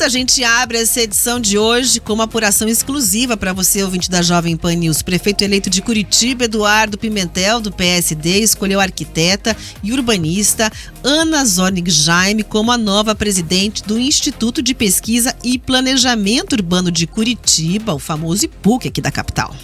A gente abre essa edição de hoje com uma apuração exclusiva para você, ouvinte da Jovem Pan News. Prefeito eleito de Curitiba, Eduardo Pimentel, do PSD, escolheu a arquiteta e urbanista Ana Zornig Jaime como a nova presidente do Instituto de Pesquisa e Planejamento Urbano de Curitiba, o famoso IPUC aqui da capital.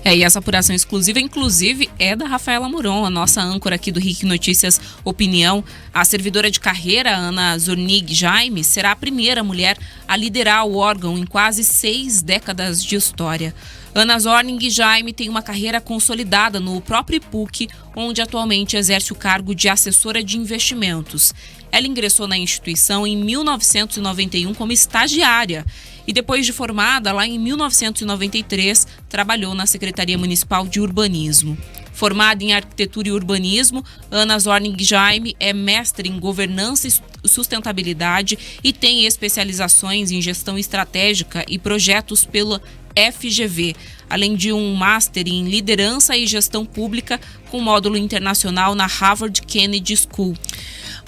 E essa apuração exclusiva, inclusive, é da Rafaela Muron, a nossa âncora aqui do RIC Notícias Opinião. A servidora de carreira, Ana Zornig Jaime, será a primeira mulher a liderar o órgão em quase 6 décadas de história. Ana Zornig Jaime tem uma carreira consolidada no próprio IPUC, onde atualmente exerce o cargo de assessora de investimentos. Ela ingressou na instituição em 1991 como estagiária e depois de formada, lá em 1993, trabalhou na Secretaria Municipal de Urbanismo. Formada em Arquitetura e Urbanismo, Ana Zornig Jaime é mestre em Governança e Sustentabilidade e tem especializações em Gestão Estratégica e Projetos pela FGV, além de um Master em Liderança e Gestão Pública com módulo internacional na Harvard Kennedy School.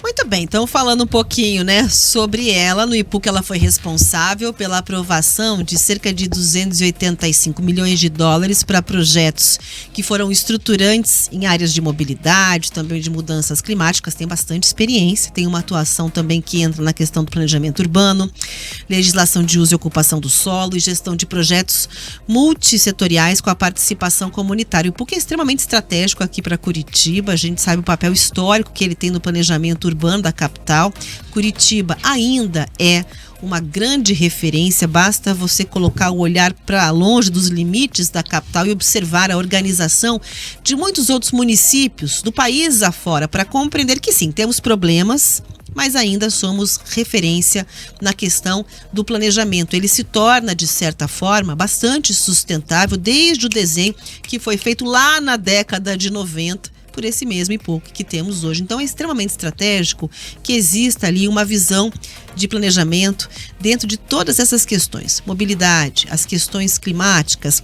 Muito bem, então falando um pouquinho, sobre ela, no IPUC ela foi responsável pela aprovação de cerca de 285 milhões de dólares para projetos que foram estruturantes em áreas de mobilidade, também de mudanças climáticas, tem bastante experiência, tem uma atuação também que entra na questão do planejamento urbano, legislação de uso e ocupação do solo e gestão de projetos multissetoriais com a participação comunitária. O IPUC é extremamente estratégico aqui para Curitiba, a gente sabe o papel histórico que ele tem no planejamento urbano da capital. Curitiba ainda é uma grande referência, basta você colocar o olhar para longe dos limites da capital e observar a organização de muitos outros municípios do país afora para compreender que sim, temos problemas, mas ainda somos referência na questão do planejamento. Ele se torna, de certa forma, bastante sustentável desde o desenho que foi feito lá na década de 90, por esse mesmo IPUC que temos hoje. Então é extremamente estratégico que exista ali uma visão de planejamento dentro de todas essas questões. Mobilidade, as questões climáticas,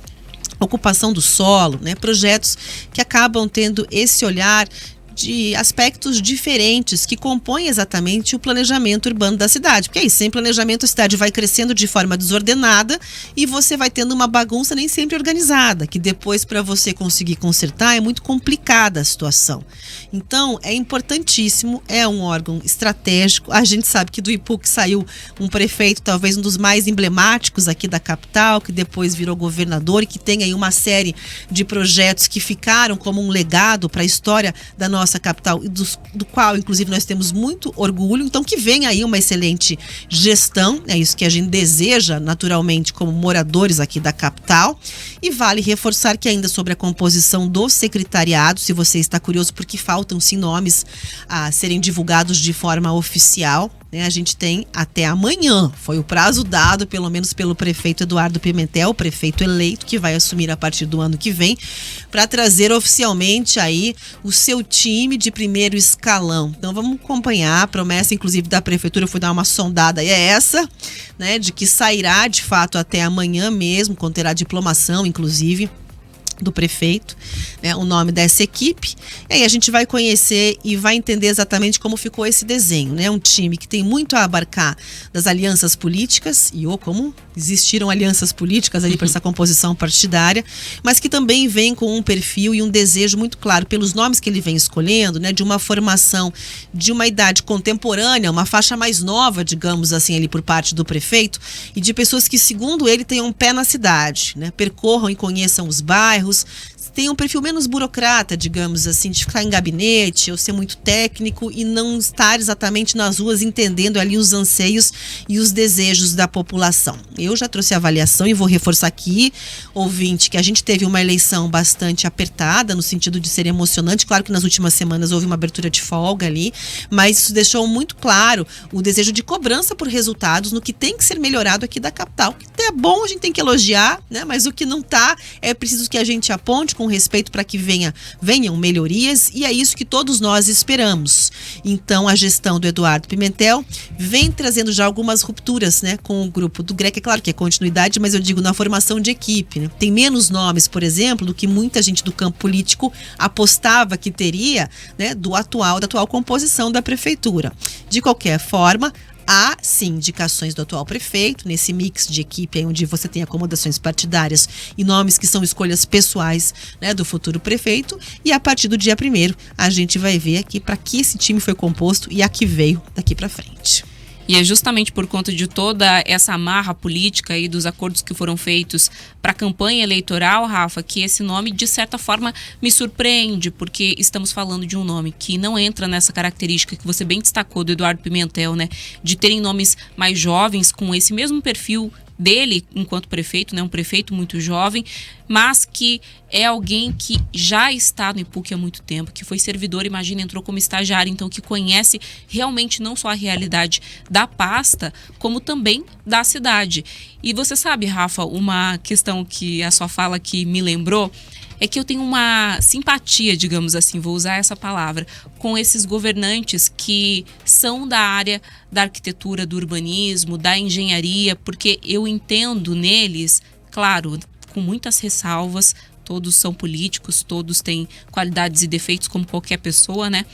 ocupação do solo, projetos que acabam tendo esse olhar de aspectos diferentes que compõem exatamente o planejamento urbano da cidade. Porque aí, sem planejamento, a cidade vai crescendo de forma desordenada e você vai tendo uma bagunça nem sempre organizada, que depois, para você conseguir consertar, é muito complicada a situação. Então, é importantíssimo, é um órgão estratégico. A gente sabe que do IPUC saiu um prefeito, talvez um dos mais emblemáticos aqui da capital, que depois virou governador e que tem aí uma série de projetos que ficaram como um legado para a história da nossa capital, e do qual, inclusive, nós temos muito orgulho. Então, que venha aí uma excelente gestão, é isso que a gente deseja, naturalmente, como moradores aqui da capital. E vale reforçar que ainda sobre a composição do secretariado, se você está curioso, porque faltam sim nomes a serem divulgados de forma oficial, a gente tem até amanhã, foi o prazo dado, pelo menos pelo prefeito Eduardo Pimentel, o prefeito eleito, que vai assumir a partir do ano que vem, para trazer oficialmente aí o seu time de primeiro escalão. Então vamos acompanhar, a promessa inclusive da prefeitura, eu fui dar uma sondada, e é essa, de que sairá de fato até amanhã mesmo, conterá diplomação inclusive do prefeito, o nome dessa equipe. E aí a gente vai conhecer e vai entender exatamente como ficou esse desenho, Um time que tem muito a abarcar das alianças políticas ou como existiram alianças políticas ali para essa composição partidária, mas que também vem com um perfil e um desejo muito claro pelos nomes que ele vem escolhendo, de uma formação de uma idade contemporânea, uma faixa mais nova, digamos assim, ali por parte do prefeito, e de pessoas que, segundo ele, tenham um pé na cidade, percorram e conheçam os bairros, tem um perfil menos burocrata, digamos assim, de ficar em gabinete ou ser muito técnico e não estar exatamente nas ruas entendendo ali os anseios e os desejos da população. Eu já trouxe a avaliação e vou reforçar aqui, ouvinte, que a gente teve uma eleição bastante apertada, no sentido de ser emocionante. Claro que nas últimas semanas houve uma abertura de folga ali, mas isso deixou muito claro o desejo de cobrança por resultados no que tem que ser melhorado aqui da capital. O que é bom, a gente tem que elogiar, mas o que não está, é preciso que a gente aponte com respeito para que venham melhorias, e é isso que todos nós esperamos. Então, a gestão do Eduardo Pimentel vem trazendo já algumas rupturas, com o grupo do GREC. É claro que é continuidade, mas eu digo na formação de equipe, Tem menos nomes, por exemplo, do que muita gente do campo político apostava que teria, da atual composição da prefeitura. De qualquer forma, há, sim, indicações do atual prefeito, nesse mix de equipe aí onde você tem acomodações partidárias e nomes que são escolhas pessoais, né, do futuro prefeito. E a partir do dia 1º, a gente vai ver aqui para que esse time foi composto e a que veio daqui para frente. E é justamente por conta de toda essa amarra política e dos acordos que foram feitos para a campanha eleitoral, Rafa, que esse nome, de certa forma, me surpreende, porque estamos falando de um nome que não entra nessa característica que você bem destacou do Eduardo Pimentel, né? De terem nomes mais jovens, com esse mesmo perfil dele enquanto prefeito, né, um prefeito muito jovem, mas que é alguém que já está no IPUC há muito tempo, que foi servidor, imagina, entrou como estagiário, então que conhece realmente não só a realidade da pasta, como também da cidade. E você sabe, Rafa, uma questão que a sua fala que me lembrou, é que eu tenho uma simpatia, digamos assim, vou usar essa palavra, com esses governantes que são da área da arquitetura, do urbanismo, da engenharia, porque eu entendo neles, claro, com muitas ressalvas, todos são políticos, todos têm qualidades e defeitos como qualquer pessoa, né?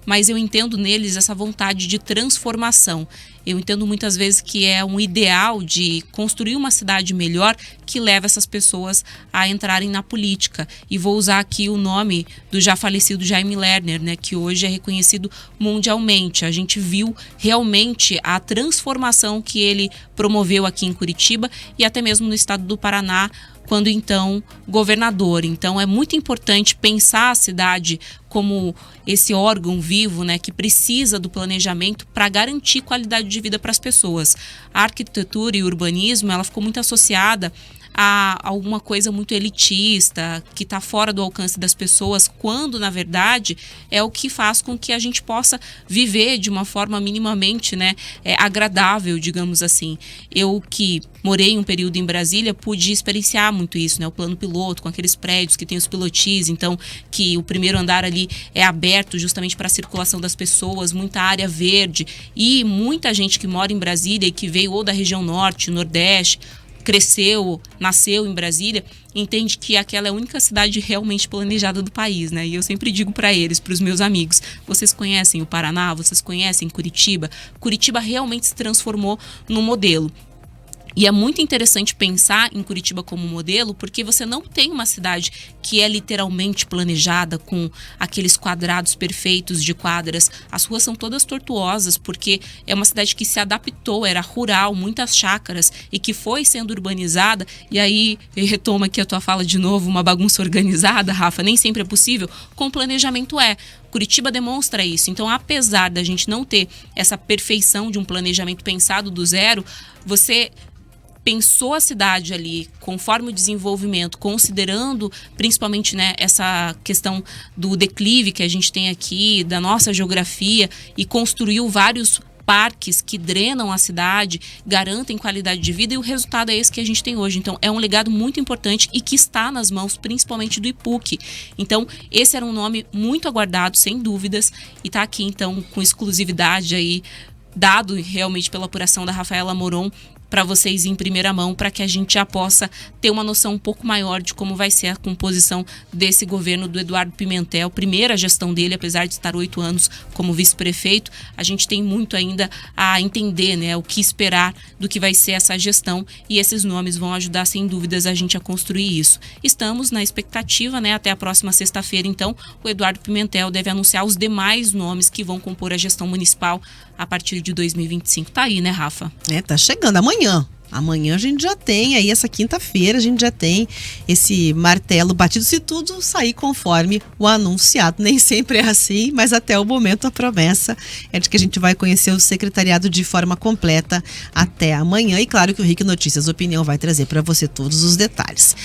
Mas eu entendo neles essa vontade de transformação. Eu entendo muitas vezes que é um ideal de construir uma cidade melhor que leva essas pessoas a entrarem na política. E vou usar aqui o nome do já falecido Jaime Lerner, né, que hoje é reconhecido mundialmente. A gente viu realmente a transformação que ele promoveu aqui em Curitiba e até mesmo no estado do Paraná, quando então governador. Então é muito importante pensar a cidade como esse órgão vivo, né, que precisa do planejamento para garantir qualidade de vida para as pessoas. A arquitetura e o urbanismo, ela ficou muito associada a alguma coisa muito elitista, que está fora do alcance das pessoas, quando, na verdade, é o que faz com que a gente possa viver de uma forma minimamente, né, agradável, digamos assim. Eu que morei um período em Brasília, pude experienciar muito isso, né, o plano piloto, com aqueles prédios que tem os pilotis, então, que o primeiro andar ali é aberto justamente para a circulação das pessoas, muita área verde, e muita gente que mora em Brasília e que veio ou da região norte, nordeste, cresceu, nasceu em Brasília, entende que aquela é a única cidade realmente planejada do país, né? E eu sempre digo para eles, para os meus amigos, vocês conhecem o Paraná, vocês conhecem Curitiba? Curitiba realmente se transformou num modelo. E é muito interessante pensar em Curitiba como modelo, porque você não tem uma cidade que é literalmente planejada com aqueles quadrados perfeitos de quadras. As ruas são todas tortuosas, porque é uma cidade que se adaptou, era rural, muitas chácaras, e que foi sendo urbanizada. E aí, eu retomo aqui a tua fala de novo, uma bagunça organizada, Rafa, nem sempre é possível, com planejamento é. Curitiba demonstra isso. Então, apesar da gente não ter essa perfeição de um planejamento pensado do zero, você pensou a cidade ali conforme o desenvolvimento, considerando principalmente, né, essa questão do declive que a gente tem aqui, da nossa geografia, e construiu vários parques que drenam a cidade, garantem qualidade de vida, e o resultado é esse que a gente tem hoje. Então, é um legado muito importante e que está nas mãos, principalmente do IPUC. Então, esse era um nome muito aguardado, sem dúvidas, e está aqui, então, com exclusividade aí, dado realmente pela apuração da Rafaela Moron, para vocês em primeira mão, para que a gente já possa ter uma noção um pouco maior de como vai ser a composição desse governo do Eduardo Pimentel. Primeira gestão dele, apesar de estar 8 anos como vice-prefeito, a gente tem muito ainda a entender, né, o que esperar do que vai ser essa gestão, e esses nomes vão ajudar, sem dúvidas, a gente a construir isso. Estamos na expectativa, né, até a próxima sexta-feira, então, o Eduardo Pimentel deve anunciar os demais nomes que vão compor a gestão municipal a partir de 2025. Tá aí, né, Rafa? Tá chegando amanhã. Amanhã a gente já tem, aí essa quinta-feira a gente já tem esse martelo batido, se tudo sair conforme o anunciado. Nem sempre é assim, mas até o momento a promessa é de que a gente vai conhecer o secretariado de forma completa até amanhã. E claro que o RIC Notícias Opinião vai trazer para você todos os detalhes.